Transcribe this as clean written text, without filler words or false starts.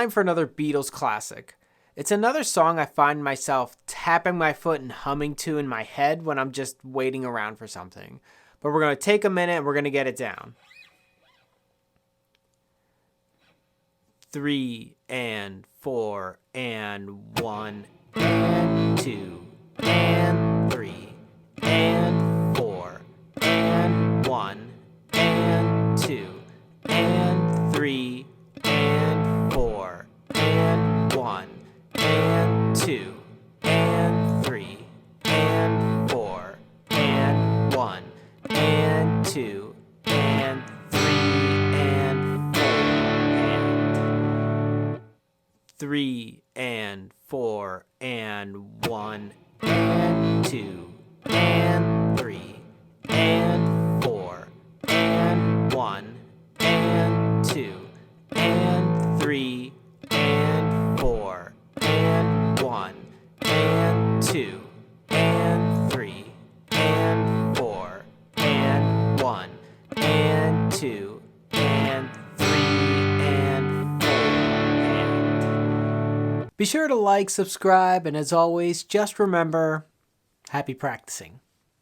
time for another Beatles classic. It's another song I find myself tapping my foot and humming to in my head when I'm just waiting around for something. But we're going to take a minute and we're going to get it down. 3 and 4 and 1 and 2 and 3 and 4 and 1 and 2 and 3 and 4 and 1 and 2 and 3 and 4 and 1 and 2 and 3 and 4 and 3 and 4 and 1 and 2 and 3 and 4 and 1 and 2 and 3 and 4 and 1 and 2 and 3 and 4 and 1 and 2 and 3 and 4 and... Be sure to like, subscribe, and as always, just remember, happy practicing.